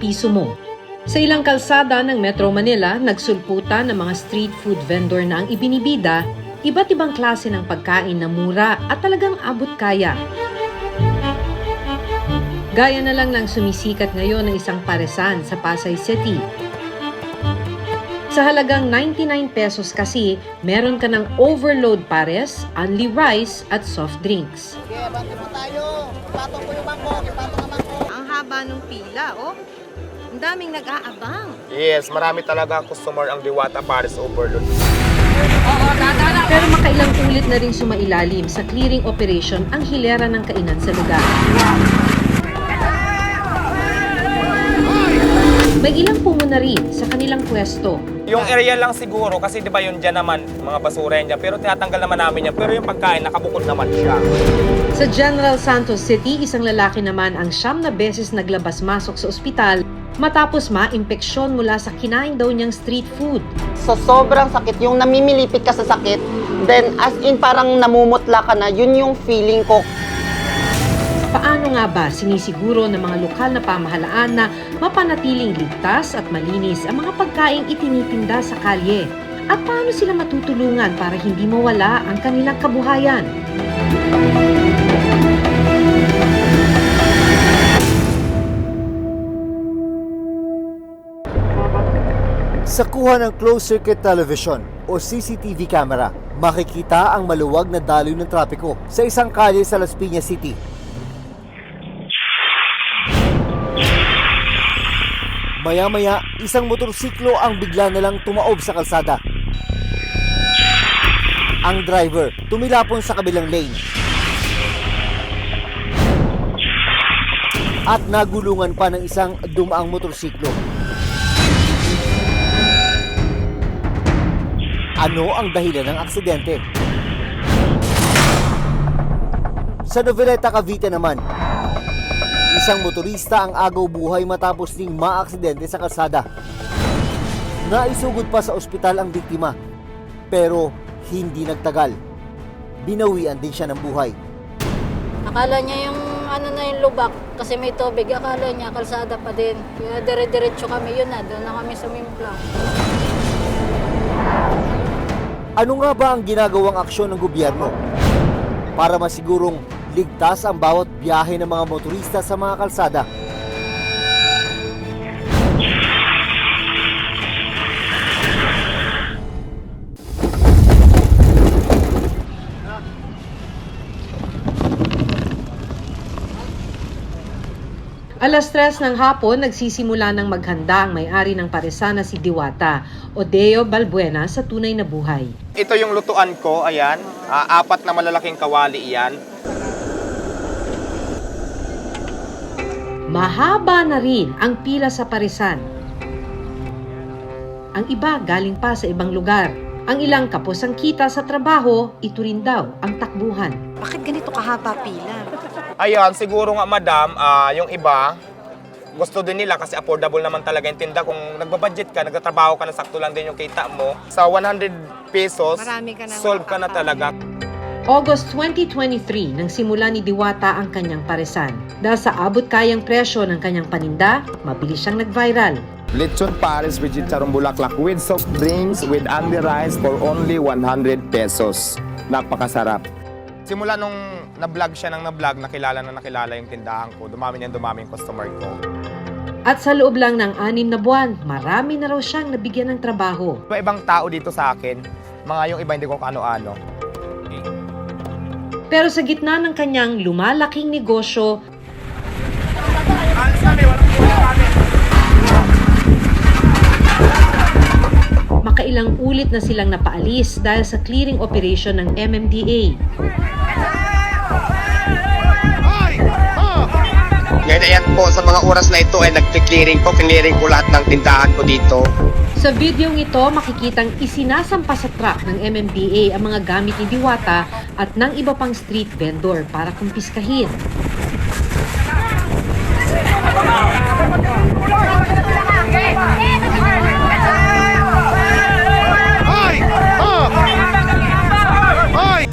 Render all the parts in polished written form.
piso mo. Sa ilang kalsada ng Metro Manila, nagsulputan ng mga street food vendor na ang ibinibida, iba't ibang klase ng pagkain na mura at talagang abot kaya. Gaya na lang ng sumisikat ngayon na isang paresan sa Pasay City. Sa halagang 99 pesos kasi, meron ka ng overload pares, only rice at soft drinks. Okay, banto na tayo. Ipatong ko yung bangko. Ipatong ang bangko. Ang haba ng pila, oh. Ang daming nag-aabang. Yes, marami talaga customer ang Diwata Paris Overload. Pero makailang ulit na rin sumailalim sa clearing operation ang hilera ng kainan sa lugar. May ilang pumuna rin sa kanilang pwesto. Yung area lang siguro, kasi di ba yun dyan naman, mga basura yan dyan. Pero tinatanggal naman namin yan. Pero yung pagkain, nakabukod naman siya. Sa General Santos City, isang lalaki naman ang 9 na beses naglabas-masok sa ospital matapos ma-impeksyon mula sa kinain daw niyang street food. So sobrang sakit, yung namimilipit ka sa sakit, then as in parang namumutla ka na, yun yung feeling ko. Paano nga ba sinisiguro ng mga lokal na pamahalaan na mapanatiling ligtas at malinis ang mga pagkaing itinitinda sa kalye? At paano sila matutulungan para hindi mawala ang kanilang kabuhayan? Sa kuha ng closed-circuit television o CCTV camera, makikita ang maluwag na daloy ng trapiko sa isang kalye sa Las Piñas City. Maya-maya, isang motorsiklo ang bigla na lang tumaob sa kalsada. Ang driver tumilapon sa kabilang lane. At nagulungan pa ng isang dumaang motorsiklo. Ano ang dahilan ng aksidente? Sa Noveleta, Cavite naman, isang motorista ang agaw buhay matapos ding maaksidente sa kalsada. Naisugod pa sa ospital ang biktima, pero hindi nagtagal. Binawian din siya ng buhay. Akala niya yung yung lubak kasi may tubig. Akala niya kalsada pa din. Kaya dire-diretso kami, yun na. Doon na kami sumimpla. Ano nga ba ang ginagawang aksyon ng gobyerno para masigurong ligtas ang bawat biyahe ng mga motorista sa mga kalsada? Alas 3 ng hapon, nagsisimula ng maghanda ang may-ari ng paresan na si Diwata, Odeo Balbuena, sa tunay na buhay. Ito yung lutuan ko, ayan. 4 na malalaking kawali iyan. Mahaba na rin ang pila sa paresan. Ang iba galing pa sa ibang lugar. Ang ilang kapos ang kita sa trabaho, ito rin daw ang takbuhan. Bakit ganito kahaba pila? Ayan, siguro nga madam, yung iba, gusto din nila kasi affordable naman talaga yung tinda. Kung nagbabudget ka, nagtatrabaho ka na sakto lang din yung kita mo. Sa 100 pesos, Marami ka na solve ka na talaga. August 2023 nang simula ni Diwata ang kanyang paresan. Dahil sa abot kayang presyo ng kanyang paninda, mabilis siyang nag-viral. Lechon Paris with chicharong bulaklak with soft drinks with only rice for only 100 pesos. Napakasarap. Simula nung na-vlog siya ng na-vlog, nakilala yung tindahan ko. Dumami yung customer ko. At sa loob lang ng 6 na buwan, marami na raw siyang nabigyan ng trabaho. Ibang tao dito sa akin, mga yung iba hindi ko kano-ano. Pero sa gitna ng kanyang lumalaking negosyo, makailang ulit na silang napaalis dahil sa clearing operation ng MMDA. Ngayon po, sa mga oras na ito ay nag-clearing po lahat ng tindahan ko dito. Sa videong ito, makikitang isinasampa sa truck ng MMDA ang mga gamit ni Diwata at ng iba pang street vendor para kumpiskahin.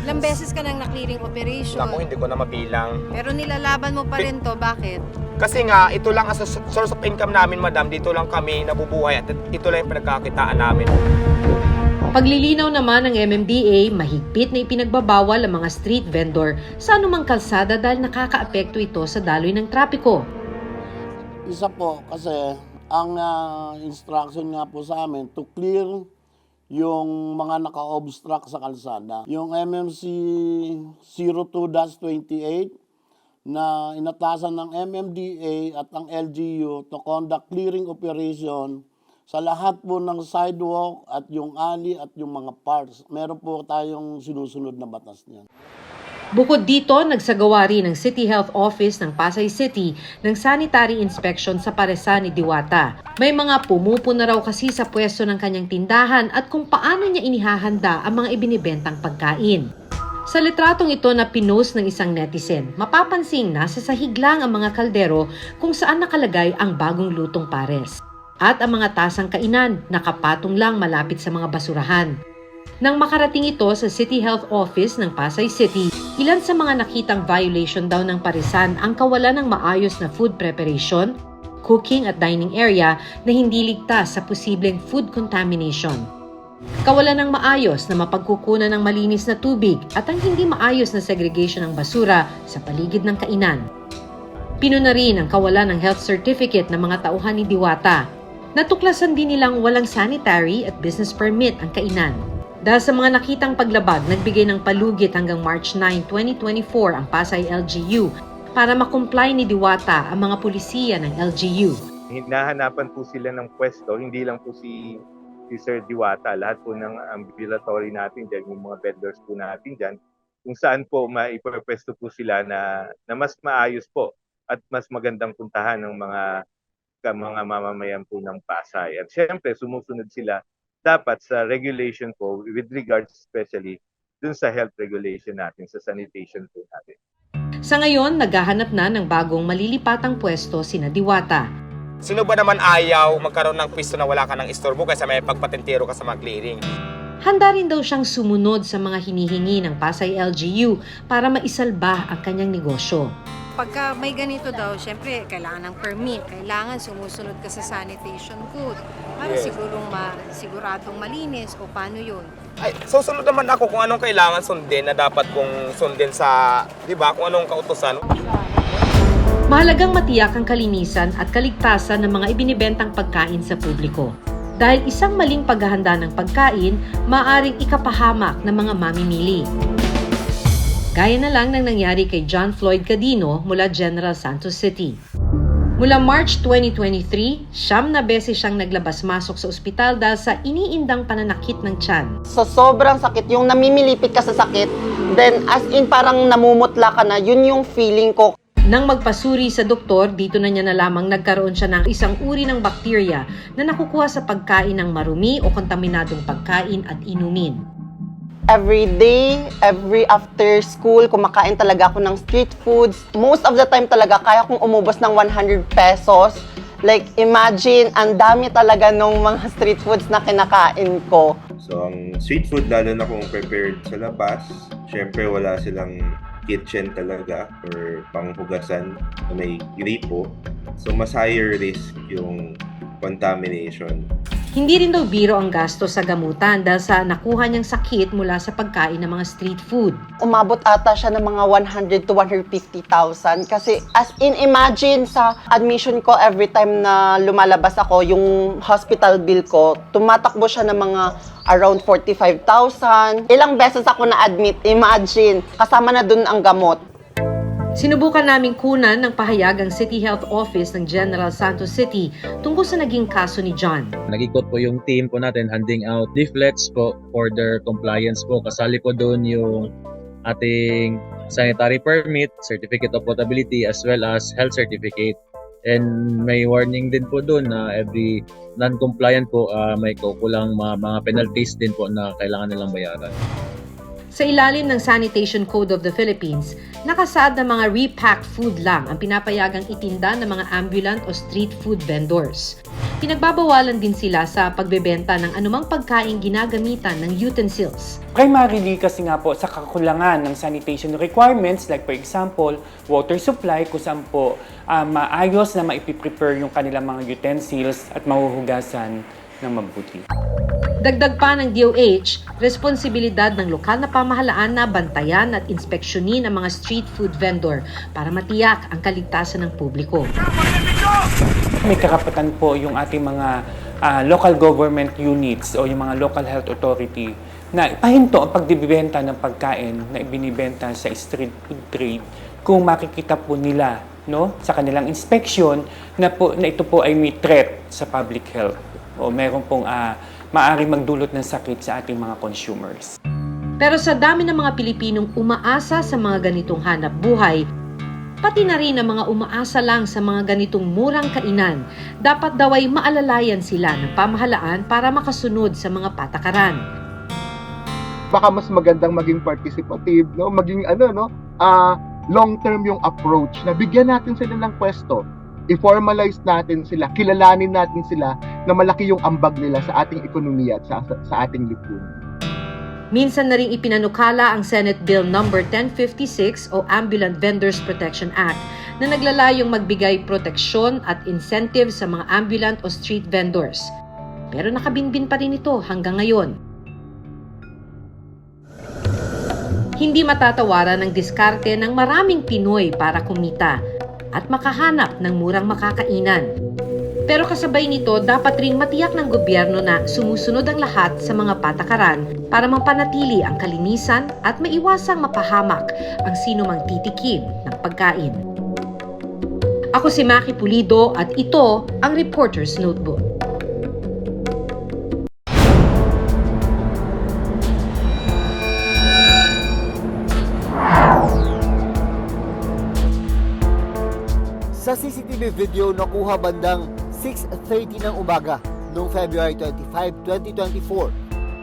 Ilang beses ka nang na-clearing operation. Naku, hindi ko na mabilang. Pero nilalaban mo pa rin to, bakit? Kasi nga, ito lang as a source of income namin, madam. Dito lang kami nabubuhay at ito lang yung pinagkakitaan namin. Paglilinaw naman ng MMDA, mahigpit na ipinagbabawal ang mga street vendor sa anumang kalsada dahil nakakaapekto ito sa daloy ng trapiko. Isa po kasi ang instruction nga po sa amin to clear yung mga naka-obstruct sa kalsada. Yung MMC 02-28 na inatasan ng MMDA at ang LGU to conduct clearing operation sa lahat po ng sidewalk at yung alley at yung mga parks. Meron po tayong sinusunod na batas niyan. Bukod dito, nagsagawa rin ng City Health Office ng Pasay City ng sanitary inspection sa paresan ni Diwata. May mga pumupuna raw kasi sa pwesto ng kanyang tindahan at kung paano niya inihahanda ang mga ibinibentang pagkain. Sa litratong ito na pinost ng isang netizen, mapapansing nasa sahig lang ang mga kaldero kung saan nakalagay ang bagong lutong pares. At ang mga tasang kainan nakapatong lang malapit sa mga basurahan. Nang makarating ito sa City Health Office ng Pasay City, ilan sa mga nakitang violation daw ng paresan ang kawalan ng maayos na food preparation, cooking at dining area na hindi ligtas sa posibleng food contamination. Kawalan ng maayos na mapagkukunan ng malinis na tubig at ang hindi maayos na segregation ng basura sa paligid ng kainan. Pinuna rin ang kawalan ng health certificate ng mga tauhan ni Diwata. Natuklasan din nilang walang sanitary at business permit ang kainan. Dahil sa mga nakitang paglabag, nagbigay ng palugit hanggang March 9, 2024 ang Pasay LGU para makomply ni Diwata ang mga pulisiya ng LGU. Hinahanapan po sila ng pwesto, hindi lang po si Sir Diwata, lahat po ng ambulatory natin dyan, yung mga vendors po natin dyan, kung saan po maipapwesto po sila na mas maayos po at mas magandang puntahan ng mga mamamayan po ng Pasay. At syempre, sumusunod sila dapat sa regulation po with regards especially dun sa health regulation natin, sa sanitation po natin. Sa ngayon, naghahanap na ng bagong malilipatang pwesto sina Diwata. Sino ba naman ayaw magkaroon ng pwesto na wala ka ng istorbo kaysa may pagpatentero ka sa mga clearing? Handa rin daw siyang sumunod sa mga hinihingi ng Pasay LGU para maisalba ang kanyang negosyo. Pagka may ganito daw, syempre, kailangan ng permit. Kailangan sumusunod ka sa sanitation code. Para siguradong malinis o paano yun. Ay, susunod naman ako kung anong kailangan sundin na dapat kong sundin sa, di ba, kung anong kautusan. Mahalagang matiyak ang kalinisan at kaligtasan ng mga ibinibentang pagkain sa publiko. Dahil isang maling paghahanda ng pagkain, maaaring ikapahamak ng mga mamimili. Gaya na lang ng nangyari kay John Floyd Cadino mula General Santos City. Mula March 2023, 9 na beses siyang naglabas-masok sa ospital dahil sa iniindang pananakit ng tiyan. So sobrang sakit, yung namimilipit ka sa sakit, then as in parang namumutla ka na, yun yung feeling ko. Nang magpasuri sa doktor, dito na niya na lamang nagkaroon siya ng isang uri ng bakterya na nakukuha sa pagkain ng marumi o kontaminadong pagkain at inumin. Every day, every after school, kumakain talaga ako ng street foods. Most of the time talaga, kaya kong umubos ng 100 pesos. Like, imagine, ang dami talaga ng mga street foods na kinakain ko. So, ang street food, lalo na kung prepared sa labas, syempre wala silang kitchen talaga or panghugasan na may gripo. So, mas higher risk yung contamination. Hindi rin daw biro ang gasto sa gamutan dahil sa nakuha niyang sakit mula sa pagkain ng mga street food. Umabot ata siya ng mga 100 to 150,000 kasi as in imagine sa admission ko every time na lumalabas ako, yung hospital bill ko, tumatakbo siya ng mga around 45,000. Ilang beses ako na-admit, imagine, kasama na dun ang gamot. Sinubukan naming kunan ng pahayag ang City Health Office ng General Santos City tungkol sa naging kaso ni John. Nag-ikot po yung team po natin handing out leaflets po for their compliance po. Kasali po doon yung ating sanitary permit, certificate of potability, as well as health certificate. And may warning din po doon na every non-compliant po may kukulang mga penalties din po na kailangan nilang bayaran. Sa ilalim ng Sanitation Code of the Philippines, nakasaad na mga repacked food lang ang pinapayagang itinda ng mga ambulant o street food vendors. Pinagbabawalan din sila sa pagbebenta ng anumang pagkain ginagamitan ng utensils. Primarily kasi nga po sa kakulangan ng sanitation requirements, like for example, water supply, kung saan po maayos na maipiprepare yung kanilang mga utensils at mahuhugasan ng mabuti. Dagdag pa ng DOH, responsibilidad ng lokal na pamahalaan na bantayan at inspeksyonin ang mga street food vendor para matiyak ang kaligtasan ng publiko. May karapatan po yung ating mga local government units o yung mga local health authority na ipahinto ang pagdibibenta ng pagkain na ibinibenta sa street food trade kung makikita po nila sa kanilang inspection na ito po ay may threat sa public health o meron pong maaaring magdulot ng sakit sa ating mga consumers. Pero sa dami ng mga Pilipinong umaasa sa mga ganitong hanap buhay, pati na rin ang mga umaasa lang sa mga ganitong murang kainan, dapat daw ay maalalayan sila ng pamahalaan para makasunod sa mga patakaran. Baka mas magandang maging participative, maging long-term yung approach na bigyan natin sila ng pwesto. I-formalize natin sila, kilalanin natin sila na malaki yung ambag nila sa ating ekonomiya at sa ating lipunan. Minsan na rin ipinanukala ang Senate Bill No. 1056 o Ambulant Vendors Protection Act na naglalayong magbigay proteksyon at incentive sa mga ambulant o street vendors. Pero nakabinbin pa rin ito hanggang ngayon. Hindi matatawaran ang diskarte ng maraming Pinoy para kumita at makahanap ng murang makakainan. Pero kasabay nito, dapat ring matiyak ng gobyerno na sumusunod ang lahat sa mga patakaran para mapanatili ang kalinisan at maiwasang mapahamak ang sinumang titikim ng pagkain. Ako si Maki Pulido at ito ang Reporter's Notebook. Sa CCTV video nakuha bandang 6:30 ng umaga noong February 25, 2024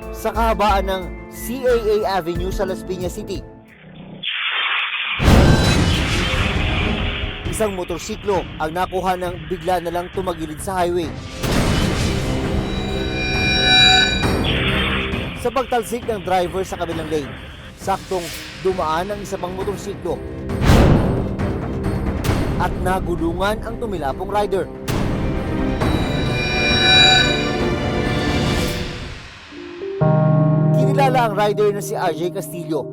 sa kahabaan ng CAA Avenue sa Las Piñas City. Isang motorsiklo ang nakuha ng bigla na lang tumagilid sa highway. Sa pagtalsik ng driver sa kabilang lane, saktong dumaan ang isa pang motorsiklo at nagulungan ang tumilapong rider. Kinilala ang rider na si RJ Castillo,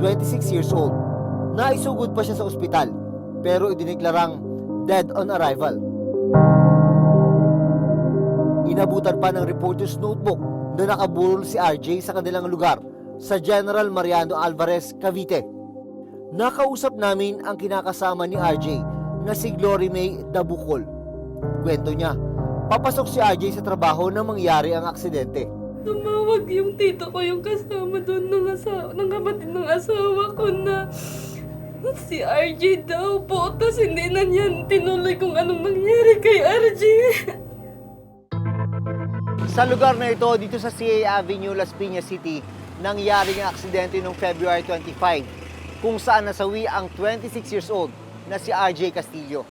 26 years old. Naisugod pa siya sa ospital pero idineklarang dead on arrival. Inabutan pa ng Reporter's Notebook na nakaburol si RJ sa kanilang lugar sa General Mariano Alvarez, Cavite. Nakausap namin ang kinakasama ni RJ na si Glory May Dabukol. Kwento niya, papasok si RJ sa trabaho nang mangyari ang aksidente. Tumawag yung tito ko, yung kasama doon ng kapatid ng asawa ko na si RJ daw po. Tapos hindi na niyan tinuloy kung anong nangyari kay RJ. Sa lugar na ito, dito sa CA Avenue, Las Piñas City, nangyari ang aksidente noong February 25 kung saan nasawi ang 26 years old na si RJ Castillo.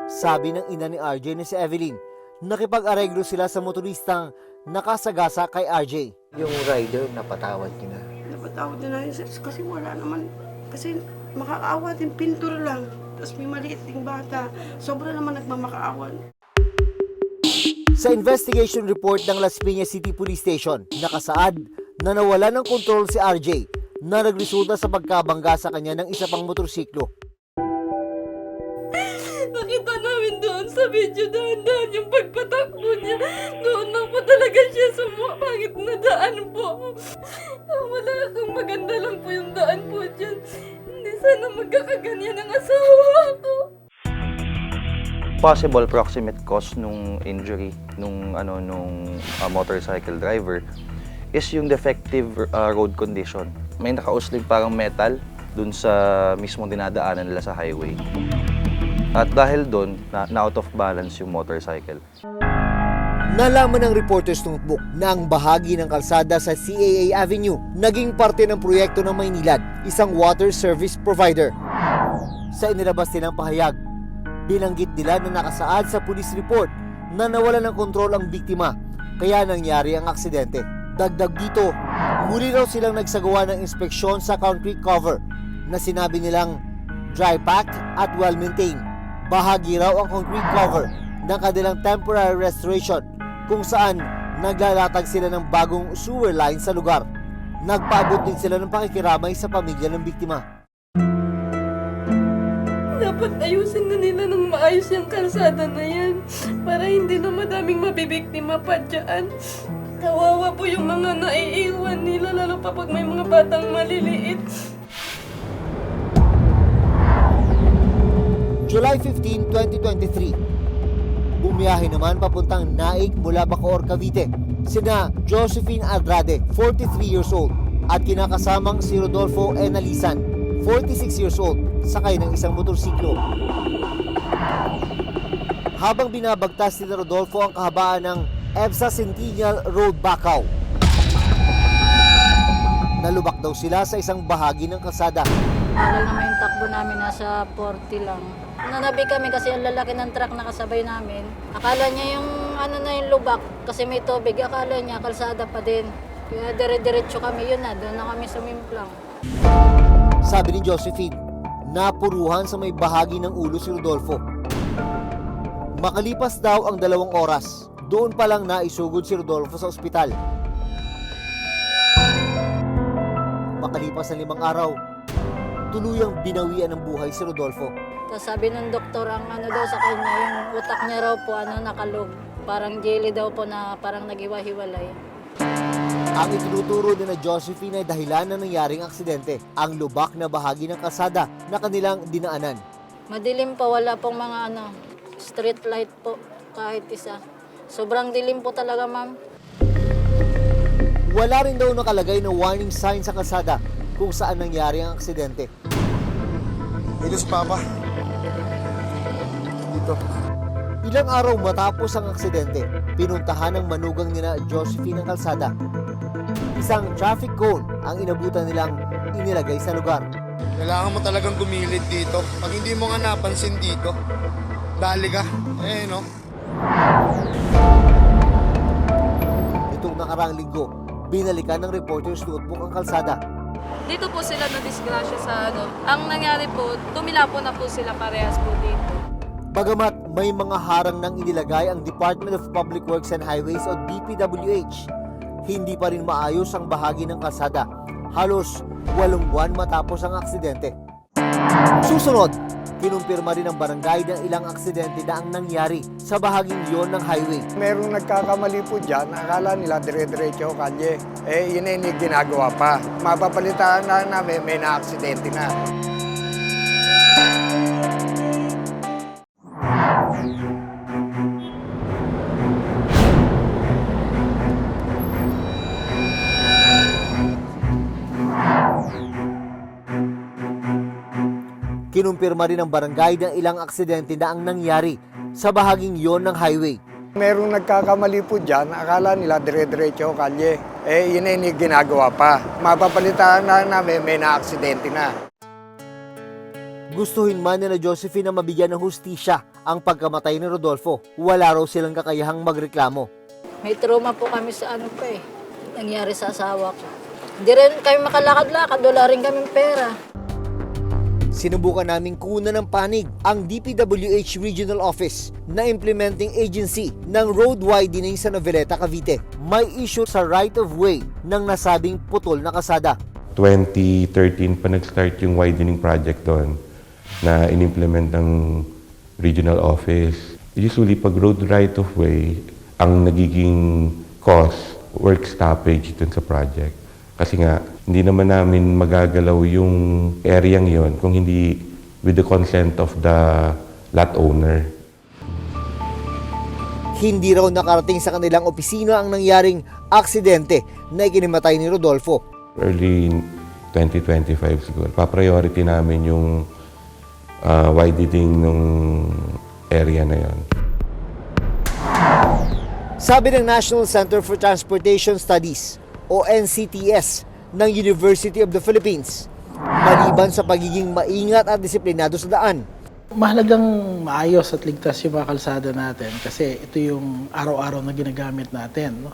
Sabi ng ina ni RJ na si Evelyn, nakipag-areglo sila sa motoristang nakasagasa kay RJ. Yung rider, napatawad niya na? Napatawad na yun kasi wala naman. Kasi makakaawa din, pintura lang. Tapos may maliit ding bata. Sobra naman nagmamakaawan. Sa investigation report ng Las Piñas City Police Station, nakasaad na nawala ng kontrol si RJ na nagresulta sa pagkabangga sa kanya ng isa pang motorsiklo. Nakita namin doon sa video, dahan-dahan yung pagpatakbo niya. Doon na po talaga siya pangit na daan po. Wala kang maganda lang po yung daan po dyan. Hindi sana magkakaganyan ang asawa ko. Possible proximate cause nung injury nung motorcycle driver is yung defective road condition. May nakausling parang metal dun sa mismong dinadaanan nila sa highway. At dahil doon, na out of balance yung motorcycle. Nalaman ng Reporter's Notebook na ang bahagi ng kalsada sa CAA Avenue naging parte ng proyekto ng Maynilad, isang water service provider. Sa inilabas nilang pahayag, binanggit nila na nakasaad sa police report na nawala ng kontrol ang biktima, kaya nangyari ang aksidente. Dagdag dito, muli raw silang nagsagawa ng inspeksyon sa concrete cover na sinabi nilang dry packed at well-maintained. Bahagi raw ang concrete cover ng kanilang temporary restoration kung saan naglalatag sila ng bagong sewer line sa lugar. Nagpaabot din sila ng pakikiramay sa pamilya ng biktima. Dapat ayusin na nila ng maayos yung kalsada na yan para hindi na madaming mabibiktima pa dyan. Kawawa po yung mga naiiwan nila, lalo pa pag may mga batang maliliit. July 15, 2023. Bumiyahe naman papuntang Naik mula Bacoor, Cavite. Sina Josephine Andrade, 43 years old, at kinakasamang si Rodolfo Enalisan, 46 years old, sakay ng isang motorsiklo. Habang binabagtas ni Rodolfo ang kahabaan ng EBSA Centennial Road, Bacau, nalubak daw sila sa isang bahagi ng kalsada. Aral naman yung takbo namin, nasa 40 lang. Nanabi kami kasi ang lalaki ng truck na kasabay namin. Akala niya yung yung lubak kasi may tubig. Akala niya kalsada pa din. Kaya dire-diretso kami, yun na. Doon na kami sumimplang. Sabi ni Josephine, napuruhan sa may bahagi ng ulo si Rodolfo. Makalipas daw ang 2 oras, doon pa lang naisugod si Rodolfo sa ospital. Makalipas ang 5 araw, tuluyang binawian ng buhay si Rodolfo. Tapos sabi ng doktor, ang daw sa kanya, yung utak niya raw po, nakalog. Parang jelly daw po na parang naghiwa-hiwalay. Ang itinuturo din na Josephine ay dahilan na nangyaring aksidente, ang lubak na bahagi ng kalsada na kanilang dinaanan. Madilim pa, wala pong mga street light po, kahit isa. Sobrang dilim po talaga, ma'am. Wala rin daw nakalagay na warning sign sa kalsada kung saan nangyari ang aksidente. Ilos Papa. Dito. Ilang araw matapos ang aksidente, pinuntahan ng manugang nila Josephine ang kalsada. Isang traffic cone ang inabutan nilang inilagay sa lugar. Kailangan mo talagang gumilid dito. Pag hindi mo nga napansin dito, dali ka. No? Itong nakaraang linggo, binalikan ng Reporters Notebook ang kalsada. Dito po sila na-disgrasya sa Ang nangyari po, tumila po na po sila parehas po dito. Bagamat may mga harang nang inilagay ang Department of Public Works and Highways o DPWH, hindi pa rin maayos ang bahagi ng kalsada. Halos 8 buwan matapos ang aksidente. Susunod, kinumpirma rin ng barangay ng ilang aksidente na ang nangyari sa bahaging iyon ng highway. Merong nagkakamali po dyan, akala nila dire-diretso kalye. Yun ay hindi ginagawa pa. Mapapalitan na namin, may na-aksidente na. Kinumpirma rin ng barangay ng ilang aksidente na ang nangyari sa bahaging iyon ng highway. Merong nagkakamali po dyan, akala nila dire-diretso kalye. Yun ay hindi ginagawa pa. Mapapalitan na namin, may na-aksidente na. Gustuhin man nila Josephine na mabigyan ng hustisya ang pagkamatay ni Rodolfo, wala raw silang kakayahang magreklamo. May trauma po kami sa nangyari sa asawa ko. Hindi rin kami makalakad-lakad, wala rin kaming pera. Sinubukan naming kunan ng panig ang DPWH Regional Office na implementing agency ng road widening sa Noveleta, Cavite. May issue sa right-of-way ng nasabing putol na kalsada. 2013 pa nag-start yung widening project doon na in-implement ng regional office. Usually, pag road right-of-way, ang nagiging cost, work stoppage dun sa project. Kasi nga, hindi naman namin magagalaw yung areang yon kung hindi with the consent of the lot owner. Hindi raw nakarating sa kanilang opisina ang nangyaring aksidente na ikinimatay ni Rodolfo. Early 2025 siguro, pa-priority namin yung widening ng area na yon. Sabi ng National Center for Transportation Studies o NCTS ng University of the Philippines, maliban sa pagiging maingat at disiplinado sa daan, Mahalagang maayos at ligtas yung mga kalsada natin kasi ito yung araw-araw na ginagamit natin. No?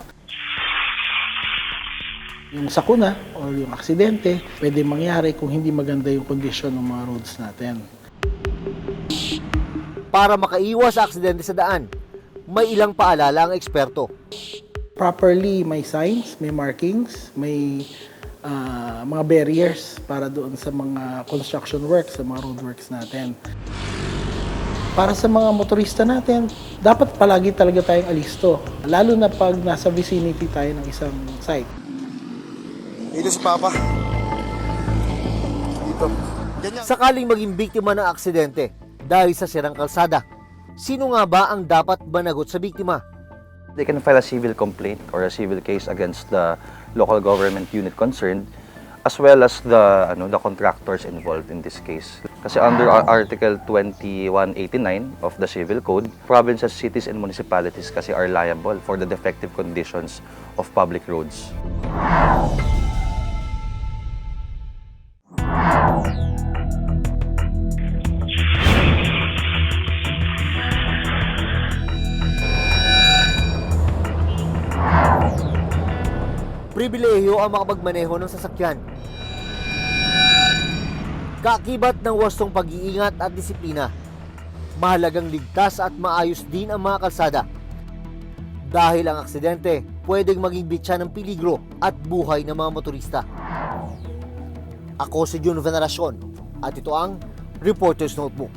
Yung sakuna o yung aksidente, pwede mangyari kung hindi maganda yung kondisyon ng mga roads natin. Para makaiwas sa aksidente sa daan, may ilang paalala ang eksperto. Properly may signs, may markings, may mga barriers para doon sa mga construction works, sa mga road works natin. Para sa mga motorista natin, dapat palagi talaga tayong alisto. Lalo na pag nasa vicinity tayo ng isang site. Dito si Papa. Dito. Sakaling maging biktima ng aksidente dahil sa sirang kalsada, sino nga ba ang dapat managot sa biktima? They can file a civil complaint or a civil case against the local government unit concerned, as well as the contractors involved in this case. Kasi under Article 2189 of the Civil Code, provinces, cities, and municipalities kasi are liable for the defective conditions of public roads. Pribilehiyo ang makapagmaneho ng sasakyan. Kaakibat ng wastong pag-iingat at disiplina, mahalagang ligtas at maayos din ang mga kalsada. Dahil ang aksidente pwedeng maging bitsa ng peligro at buhay ng mga motorista. Ako si Jun Veneracion at ito ang Reporter's Notebook.